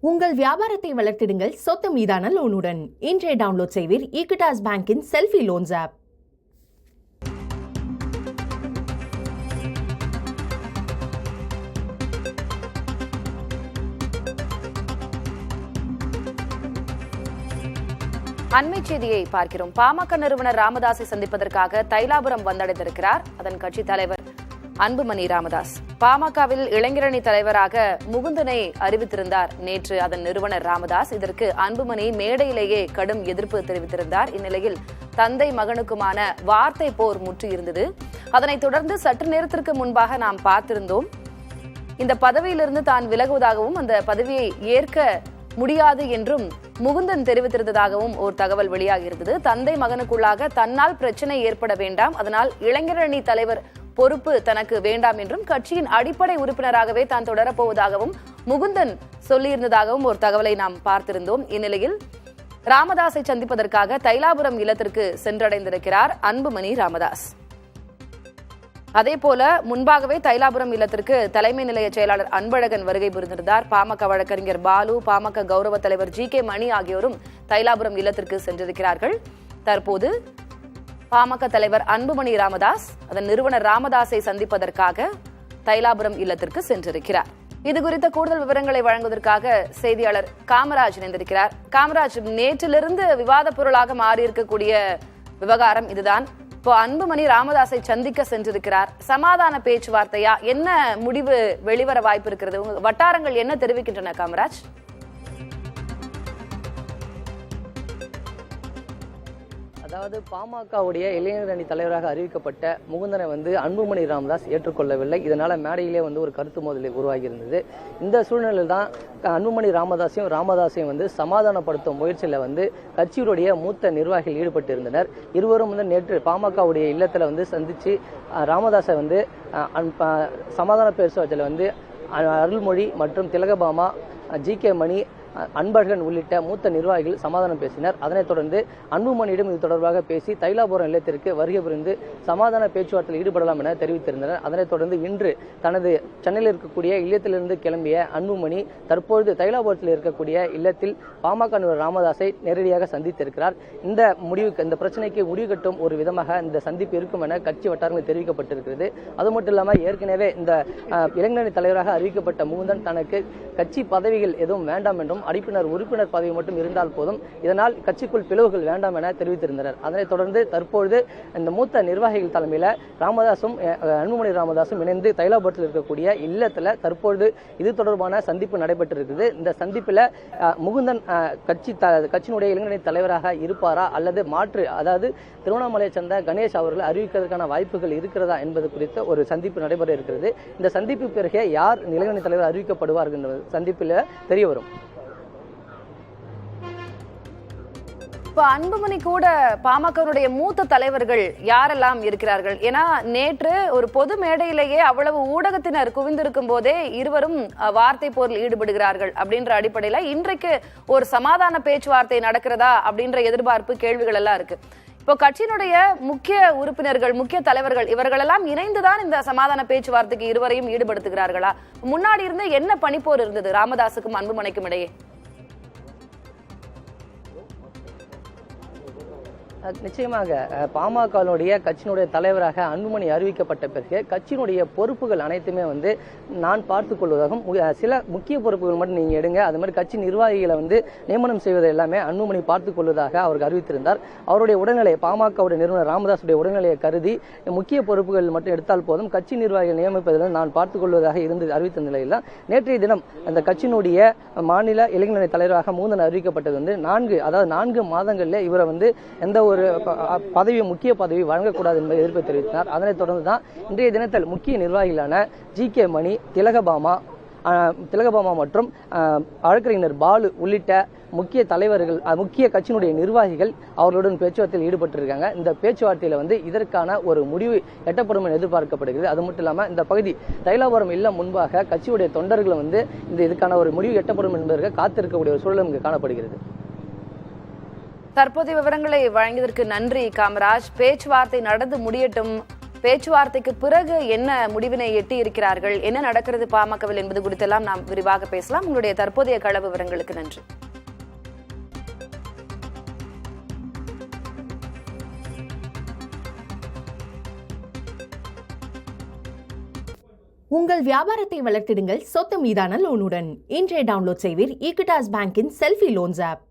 உங்கள் வியாபாரத்தை வளர்த்திடுங்கள் சொத்து மீதான லோனுடன். இன்றைய டவுன்லோட் செய்வீர் ஈக்விட்டாஸ் பேங்கின் செல்ஃபி லோன்ஸ் ஆப். அண்மை செய்தியை பார்க்கிறோம். பாமக நிறுவனர் ராமதாஸை சந்திப்பதற்காக தைலாபுரம் வந்தடைந்திருக்கிறார் அதன் கட்சி தலைவர் அன்புமணி ராமதாஸ். பாமகவில் இளைஞரணி தலைவராக முகுந்தனை அறிவித்திருந்தார் நேற்று அதன் நிறுவனர் ராமதாஸ். இதற்கு அன்புமணி மேடையிலேயே கடும் எதிர்ப்பு தெரிவித்திருந்தார். இந்நிலையில் தந்தை மகனுக்குமான வார்த்தை போர் முற்றியிருந்தது. அதனைத் தொடர்ந்து சற்று நேரத்திற்கு முன்பாக நாம் பார்த்திருந்தோம். இந்த பதவியிலிருந்து தான் விலகுவதாகவும் அந்த பதவியை ஏற்க முடியாது என்றும் முகுந்தன் தெரிவித்திருந்ததாகவும் ஒரு தகவல் வெளியாகியிருந்தது. தந்தை மகனுக்குள்ளாக தன்னால் பிரச்சனை ஏற்பட வேண்டாம், அதனால் இளைஞரணி தலைவர் பொறுப்பு தனக்கு வேண்டாம் என்றும் கட்சியின் அடிப்படை உறுப்பினராகவே தான் தொடரப்போவதாகவும் முகுந்தன் சொல்லியிருந்ததாகவும் ஒரு தகவலை நாம் பார்த்திருந்தோம். இந்நிலையில் ராமதாஸை சந்திப்பதற்காக தைலாபுரம் இல்லத்திற்கு சென்றடைந்திருக்கிறார் அன்புமணி ராமதாஸ். அதேபோல முன்பாகவே தைலாபுரம் இல்லத்திற்கு தலைமை நிலைய செயலாளர் அன்பழகன் வருகை புரிந்திருந்தார். பாமக வழக்கறிஞர் பாலு, பாமக கௌரவ தலைவர் ஜி.கே. மணி ஆகியோரும் தைலாபுரம் இல்லத்திற்கு சென்றிருக்கிறார்கள். தற்போது பாமக தலைவர் அன்புமணி ராமதாஸ் அதன் நிறுவனர் ராமதாஸை சந்திப்பதற்காக தைலாபுரம் இல்லத்திற்கு சென்றிருக்கிறார். இது குறித்த கூடுதல் விவரங்களை வழங்குவதற்காக செய்தியாளர் காமராஜ் இணைந்திருக்கிறார். காமராஜ், நேற்றிலிருந்து விவாத பொருளாக மாறியிருக்கக்கூடிய விவகாரம் இதுதான். இப்போ அன்புமணி ராமதாஸை சந்திக்க சென்றிருக்கிறார். சமாதான பேச்சுவார்த்தையா, என்ன முடிவு வெளிவர வாய்ப்பு இருக்கிறது? உங்க வட்டாரங்கள் என்ன தெரிவிக்கின்றன காமராஜ்? அதாவது பாமகவுடைய இளைஞரணி தலைவராக அறிவிக்கப்பட்ட முகுந்தனை அன்புமணி ராமதாஸ் ஏற்றுக்கொள்ளவில்லை. இதனால மேடையிலே ஒரு கருத்து மோதலை உருவாகி இருந்தது. இந்த சூழ்நிலையில் தான் அன்புமணி ராமதாஸையும் சமாதானப்படுத்தும் முயற்சியில் கட்சியுடைய மூத்த நிர்வாகிகள் ஈடுபட்டு இருந்தனர். இருவரும் நேற்று பாமகவுடைய இல்லத்தில் சந்திச்சு ராமதாஸை சமாதான பேச்சுவார்த்தையில் அருள்மொழி மற்றும் திலகபாமா, ஜி.கே. மணி, அன்பழகன் உள்ளிட்ட மூத்த நிர்வாகிகள் சமாதானம் பேசினர். அதனைத் தொடர்ந்து அன்புமணியிடம் இது தொடர்பாக பேசி தைலாபுரம் இல்லத்திற்கு வருகை புரிந்து சமாதான பேச்சுவார்த்தையில் ஈடுபடலாம் என தெரிவித்திருந்தனர். அதனைத் தொடர்ந்து இன்று தனது சென்னையில் இருக்கக்கூடிய இல்லத்திலிருந்து கிளம்பிய அன்புமணி தற்பொழுது தைலாபுரத்தில் இருக்கக்கூடிய இல்லத்தில் பாமக நிறுவனர் ராமதாஸை நேரடியாக சந்தித்திருக்கிறார். இந்த பிரச்சனைக்கு முடிவு கட்டும் ஒரு விதமாக இந்த சந்திப்பு இருக்கும் என கட்சி வட்டாரங்கள் தெரிவிக்கப்பட்டிருக்கிறது. அது மட்டும் இல்லாமல் ஏற்கனவே இந்த இளைஞரணி தலைவராக அறிவிக்கப்பட்ட முகுந்தன் தனக்கு கட்சி பதவிகள் எதுவும் வேண்டாம் என்றும் உறுப்பினர் பதவி மட்டும் இருந்தால் போதும், இதனால் கட்சிக்குள் பிளவுகள் வேண்டாம் என தெரிவித்திருந்தனர். அதனைத் தொடர்ந்து தற்பொழுது இந்த மூத்த நிர்வாகிகள் தலைமையில் அன்புமணி ராமதாசும் இணைந்து தைலாபுரத்தில் இருக்கக்கூடிய இல்லத்தில் தற்பொழுது இது தொடர்பான சந்திப்பு நடைபெற்றிருக்கிறது. இந்த சந்திப்பில் முகுந்தன் கட்சியினுடைய இளைஞரணி தலைவராக இருப்பாரா அல்லது மாற்று, அதாவது திருவண்ணாமலையை சேர்ந்த கணேஷ் அவர்கள் அறிவிக்கிறதுக்கான வாய்ப்புகள் இருக்கிறதா என்பது குறித்த ஒரு சந்திப்பு நடைபெற இருக்கிறது. இந்த சந்திப்பு பிறகு யார் இளைஞரணி தலைவர் அறிவிக்கப்படுவார் என்ற சந்திப்பில் தெரிய வரும். இப்ப அன்புமணி கூட பாமகனுடைய மூத்த தலைவர்கள் யாரெல்லாம் இருக்கிறார்கள்? ஏன்னா நேற்று ஒரு பொது மேடையிலேயே அவ்வளவு ஊடகத்தினர் குவிந்திருக்கும் போதே இருவரும் வார்த்தை போரில் ஈடுபடுகிறார்கள் அப்படின்ற அடிப்படையில இன்றைக்கு ஒரு சமாதான பேச்சுவார்த்தை நடக்கிறதா அப்படின்ற எதிர்பார்ப்பு, கேள்விகள் எல்லாம் இருக்கு. இப்போ கட்சியினுடைய முக்கிய உறுப்பினர்கள், முக்கிய தலைவர்கள் இவர்களெல்லாம் இணைந்துதான் இந்த சமாதான பேச்சுவார்த்தைக்கு இருவரையும் ஈடுபடுத்துகிறார்களா? முன்னாடி இருந்து என்ன பனிப்போர் இருந்தது ராமதாஸுக்கும் அன்புமணிக்கும் இடையே? நிச்சயமாக பாமகனுடைய கட்சியினுடைய தலைவராக அன்புமணி அறிவிக்கப்பட்ட பிறகு கட்சியினுடைய பொறுப்புகள் அனைத்துமே நான் பார்த்துக் கொள்வதாகவும், சில முக்கிய பொறுப்புகள் மட்டும் நீங்க எடுங்க, அது மாதிரி கட்சி நிர்வாகிகளை நியமனம் செய்வதை எல்லாமே அன்புமணி பார்த்துக் கொள்வதாக அவர் அறிவித்திருந்தார். அவருடைய உடல்நிலை, பாமகவுடைய நிறுவனர் ராமதாசுடைய உடல்நிலையை கருதி முக்கிய பொறுப்புகள் மட்டும் எடுத்தால் போதும், கட்சி நிர்வாகிகள் நியமிப்பதில் நான் பார்த்துக் கொள்வதாக இருந்து அறிவித்த நிலையில் நேற்றைய தினம் அந்த கட்சியினுடைய மாநில இளைஞரணி தலைவராக முகுந்தன் அறிவிக்கப்பட்டது 4 மாதங்களில் இவரை எந்த ஒரு முக்கிய பதவி வழங்கக்கூடாது என்பதை எதிர்ப்பை தெரிவித்தார். அதனைத் தொடர்ந்து தான் இன்றைய தினத்தில் முக்கிய நிர்வாகிகளான ஜி.கே. மணி, திலகபாமா மற்றும் வழக்கறிஞர் பாலு உள்ளிட்ட முக்கிய தலைவர்கள், முக்கிய கட்சியினுடைய நிர்வாகிகள் அவர்களுடன் பேச்சுவார்த்தையில் ஈடுபட்டிருக்காங்க. இந்த பேச்சுவார்த்தையில் இதற்கான ஒரு முடிவு எட்டப்படும் என எதிர்பார்க்கப்படுகிறது. அது மட்டும் இல்லாமல் இந்த பகுதி தைலாபுரம் இல்லம் முன்பாக கட்சியுடைய தொண்டர்கள் இதுக்கான ஒரு முடிவு எட்டப்படும் என்பதற்கு காத்திருக்கக்கூடிய ஒரு சூழல் இங்கு காணப்படுகிறது. தற்போதைய விவரங்களை வழங்கியதற்கு நன்றி காமராஜ். பேச்சுவார்த்தை நடந்து முடியட்டும். பேச்சுவார்த்தைக்கு பிறகு என்ன முடிவினை எட்டி இருக்கிறார்கள், என்ன நடக்கிறது பாமகவில் என்பது குறித்தெல்லாம் நாம் விரிவாக பேசலாம். உங்களுடைய தற்போதைய கள விவரங்களுக்கு நன்றி. உங்கள் வியாபாரத்தை வளர்த்திடுங்கள் சொத்து மீதான லோனுடன். இன்றைய டவுன்லோட் செய்வீர் ஈக்விட்டாஸ் பேங்கின் செல்ஃபி லோன்ஸ் ஆப்.